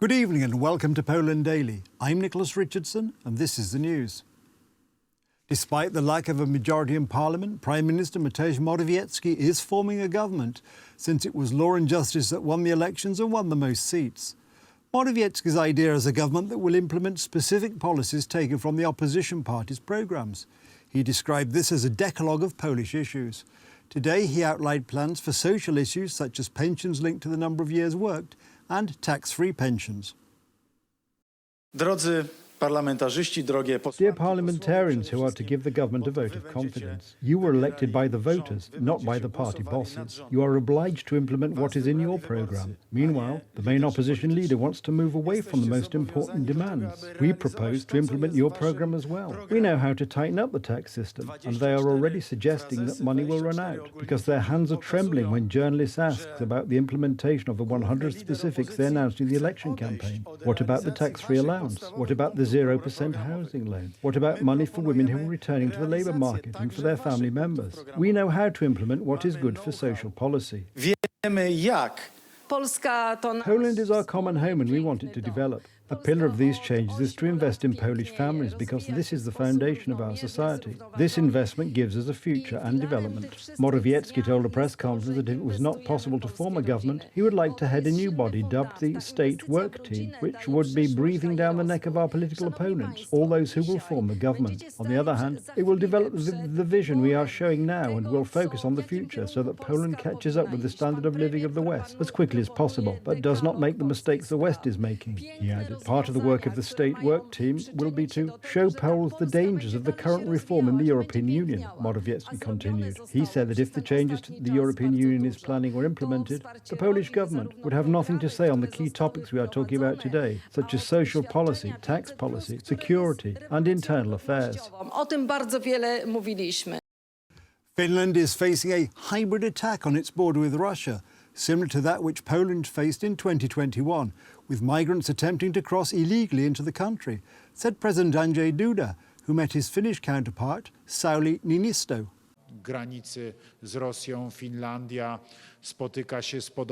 Good evening and welcome to Poland Daily. I'm Nicholas Richardson and this is the news. Despite the lack of a majority in Parliament, Prime Minister Mateusz Morawiecki is forming a government since it was Law and Justice that won the elections and won the most seats. Morawiecki's idea is a government that will implement specific policies taken from the opposition parties' programmes. He described this as a decalogue of Polish issues. Today he outlined plans for social issues such as pensions linked to the number of years worked and tax-free pensions. Dear parliamentarians who are to give the government a vote of confidence, you were elected by the voters, not by the party bosses. You are obliged to implement what is in your programme. Meanwhile, the main opposition leader wants to move away from the most important demands. We propose to implement your programme as well. We know how to tighten up the tax system, and they are already suggesting that money will run out, because their hands are trembling when journalists ask about the implementation of the 100 specifics they announced in the election campaign. What about the tax-free allowance? What about the 0% housing loan? What about money for women who are returning to the labour market and for their family members? We know how to implement what is good for social policy. Poland is our common home and we want it to develop. A pillar of these changes is to invest in Polish families because this is the foundation of our society. This investment gives us a future and development. Morawiecki told a press conference that if it was not possible to form a government, he would like to head a new body dubbed the State Work Team, which would be breathing down the neck of our political opponents, all those who will form the government. On the other hand, it will develop the vision we are showing now and will focus on the future so that Poland catches up with the standard of living of the West as quickly as possible, but does not make the mistakes the West is making, he added. Part of the work of the State Work Team will be to show Poles the dangers of the current reform in the European Union, Morawiecki continued. He said that if the changes to the European Union is planning were implemented, the Polish government would have nothing to say on the key topics we are talking about today, such as social policy, tax policy, security and internal affairs. Finland is facing a hybrid attack on its border with Russia, similar to that which Poland faced in 2021, with migrants attempting to cross illegally into the country, said President Andrzej Duda, who met his Finnish counterpart, Sauli Niinisto.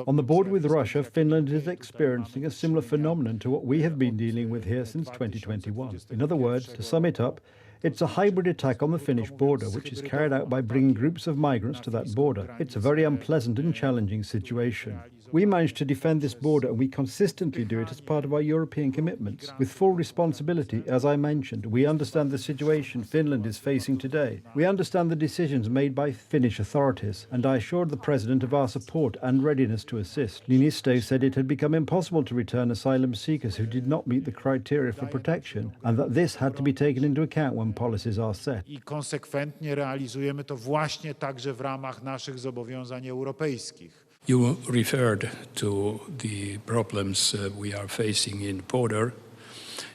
On the border with Russia, Finland is experiencing a similar phenomenon to what we have been dealing with here since 2021. In other words, to sum it up, it's a hybrid attack on the Finnish border, which is carried out by bringing groups of migrants to that border. It's a very unpleasant and challenging situation. We managed to defend this border and we consistently do it as part of our European commitments. With full responsibility, as I mentioned, we understand the situation Finland is facing today. We understand the decisions made by Finnish authorities, and I assured the President of our support and readiness to assist. Niinisto said it had become impossible to return asylum seekers who did not meet the criteria for protection, and that this had to be taken into account when policies are set. I konsekwentnie realizujemy to właśnie także w ramach naszych zobowiązań europejskich. You referred to the problems we are facing in border.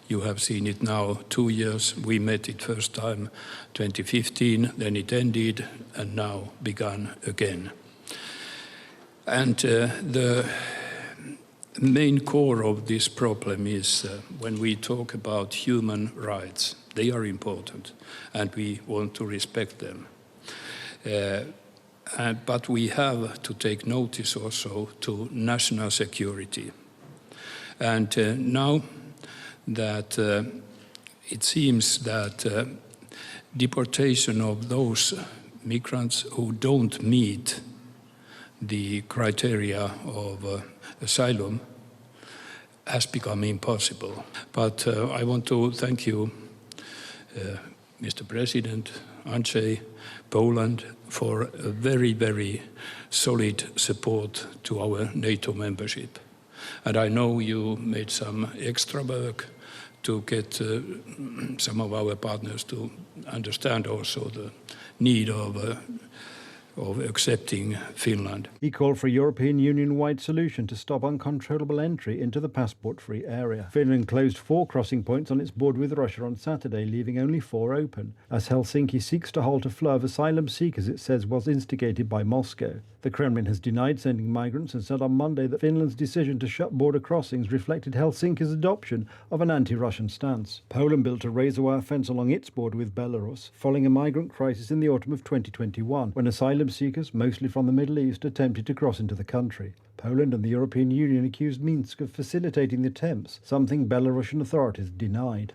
You have seen it now 2 years. We met it first time 2015, then it ended and now begun again. And the main core of this problem is when we talk about human rights. They are important and we want to respect them. But we have to take notice also to national security. And now that it seems that deportation of those migrants who don't meet the criteria of asylum has become impossible. But I want to thank you, Mr. President, Andrzej, Poland, for a very, very solid support to our NATO membership. And I know you made some extra work to get some of our partners to understand also the need of accepting Finland. He called for a European Union-wide solution to stop uncontrollable entry into the passport-free area. Finland closed 4 crossing points on its border with Russia on Saturday, leaving only 4 open, as Helsinki seeks to halt a flow of asylum seekers it says was instigated by Moscow. The Kremlin has denied sending migrants and said on Monday that Finland's decision to shut border crossings reflected Helsinki's adoption of an anti-Russian stance. Poland built a razor wire fence along its border with Belarus, following a migrant crisis in the autumn of 2021, when asylum Asylum seekers, mostly from the Middle East, attempted to cross into the country. Poland and the European Union accused Minsk of facilitating the attempts, something Belarusian authorities denied.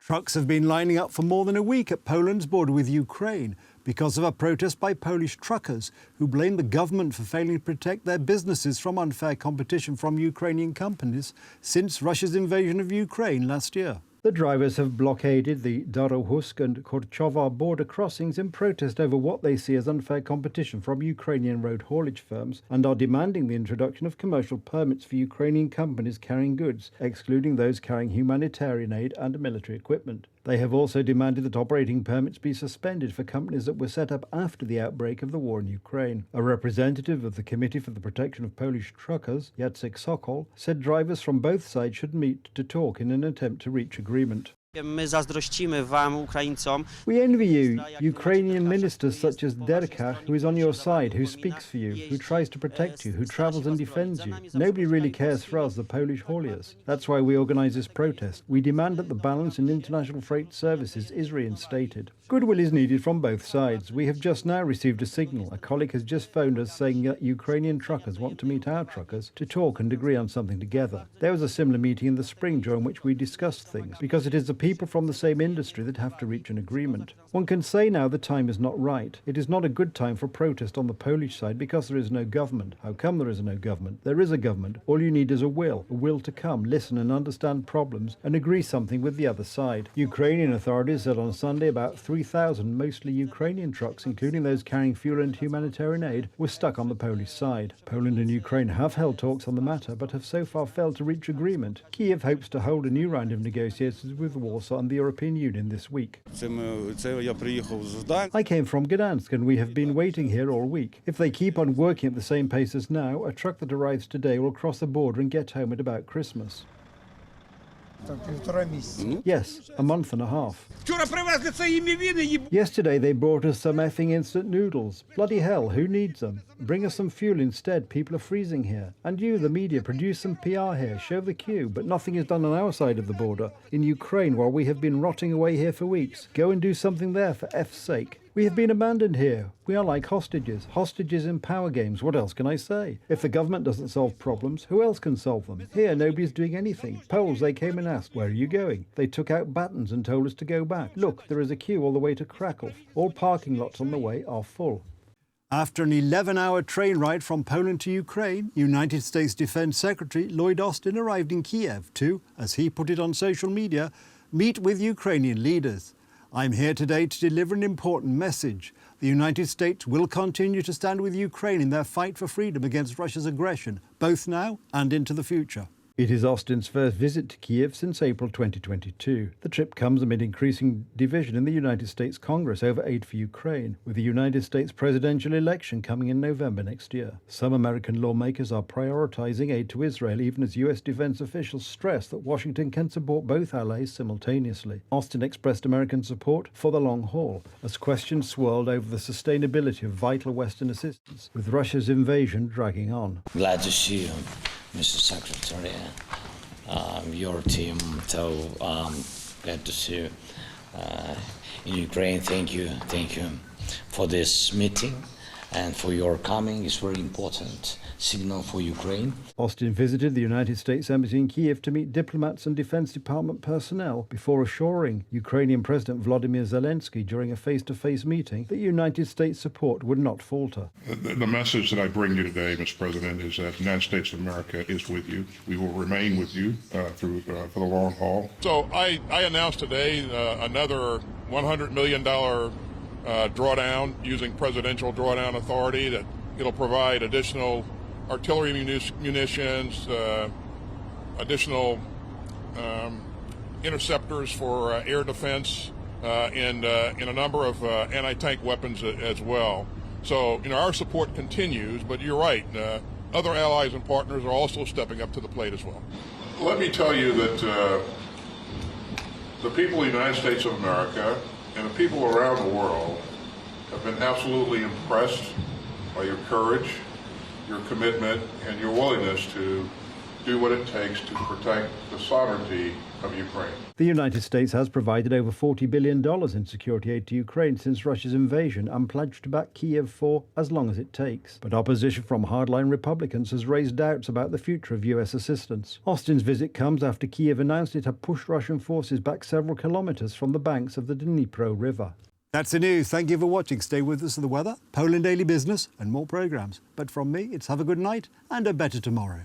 Trucks have been lining up for more than a week at Poland's border with Ukraine because of a protest by Polish truckers who blame the government for failing to protect their businesses from unfair competition from Ukrainian companies since Russia's invasion of Ukraine last year. The drivers have blockaded the Darohusk and Korchova border crossings in protest over what they see as unfair competition from Ukrainian road haulage firms and are demanding the introduction of commercial permits for Ukrainian companies carrying goods, excluding those carrying humanitarian aid and military equipment. They have also demanded that operating permits be suspended for companies that were set up after the outbreak of the war in Ukraine. A representative of the Committee for the Protection of Polish Truckers, Jacek Sokol, said drivers from both sides should meet to talk in an attempt to reach agreement. My zazdrościmy wam, Ukraińcom. We envy you, Ukrainian ministers such as Derkach, who is on your side, who speaks for you, who tries to protect you, who travels and defends you. Nobody really cares for us, the Polish hauliers. That's why we organise this protest. We demand that the balance in international freight services is reinstated. Goodwill is needed from both sides. We have just now received a signal. A colleague has just phoned us saying that Ukrainian truckers want to meet our truckers to talk and agree on something together. There was a similar meeting in the spring during which we discussed things, because it is the people from the same industry that have to reach an agreement. One can say now the time is not right. It is not a good time for protest on the Polish side because there is no government. How come there is no government? There is a government. All you need is a will to come, listen and understand problems and agree something with the other side. Ukrainian authorities said on Sunday about 3,000 mostly Ukrainian trucks, including those carrying fuel and humanitarian aid, were stuck on the Polish side. Poland and Ukraine have held talks on the matter but have so far failed to reach agreement. Kiev hopes to hold a new round of negotiations with Warsaw and the European Union this week. I came from Gdansk and we have been waiting here all week. If they keep on working at the same pace as now, a truck that arrives today will cross the border and get home at about Christmas. Yes, a month and a half. Yesterday they brought us some effing instant noodles. Bloody hell, who needs them? Bring us some fuel instead, people are freezing here. And you, the media, produce some PR here, show the queue, but nothing is done on our side of the border. In Ukraine, while we have been rotting away here for weeks. Go and do something there for F's sake. We have been abandoned here. We are like hostages. Hostages in power games. What else can I say? If the government doesn't solve problems, who else can solve them? Here, nobody's doing anything. Poles, they came and asked, where are you going? They took out batons and told us to go back. Look, there is a queue all the way to Krakow. All parking lots on the way are full. After an 11-hour train ride from Poland to Ukraine, United States Defense Secretary Lloyd Austin arrived in Kiev to, as he put it on social media, meet with Ukrainian leaders. I'm here today to deliver an important message. The United States will continue to stand with Ukraine in their fight for freedom against Russia's aggression, both now and into the future. It is Austin's first visit to Kiev since April 2022. The trip comes amid increasing division in the United States Congress over aid for Ukraine, with the United States presidential election coming in November next year. Some American lawmakers are prioritizing aid to Israel, even as U.S. defense officials stress that Washington can support both allies simultaneously. Austin expressed American support for the long haul, as questions swirled over the sustainability of vital Western assistance, with Russia's invasion dragging on. Glad to see you, Mr. Secretary, your team, so glad to see you in Ukraine. Thank you for this meeting and for your coming. It's very important signal for Ukraine. Austin visited the United States Embassy in Kiev to meet diplomats and Defense Department personnel before assuring Ukrainian President Volodymyr Zelensky during a face-to-face meeting that United States support would not falter. The message that I bring you today, Mr. President, is that the United States of America is with you. We will remain with you for the long haul. So I announced today another $100 million drawdown using presidential drawdown authority that it'll provide additional artillery munitions, additional interceptors for air defense, and a number of anti-tank weapons as well. So, our support continues, but you're right. Other allies and partners are also stepping up to the plate as well. Let me tell you that the people of the United States of America and the people around the world have been absolutely impressed by your courage, your commitment, and your willingness to do what it takes to protect the sovereignty of Ukraine. The United States has provided over $40 billion in security aid to Ukraine since Russia's invasion and pledged to back Kyiv for as long as it takes. But opposition from hardline Republicans has raised doubts about the future of US assistance. Austin's visit comes after Kyiv announced it had pushed Russian forces back several kilometres from the banks of the Dnipro River. That's the news. Thank you for watching. Stay with us for the weather, Poland Daily Business and more programmes. But from me, it's have a good night and a better tomorrow.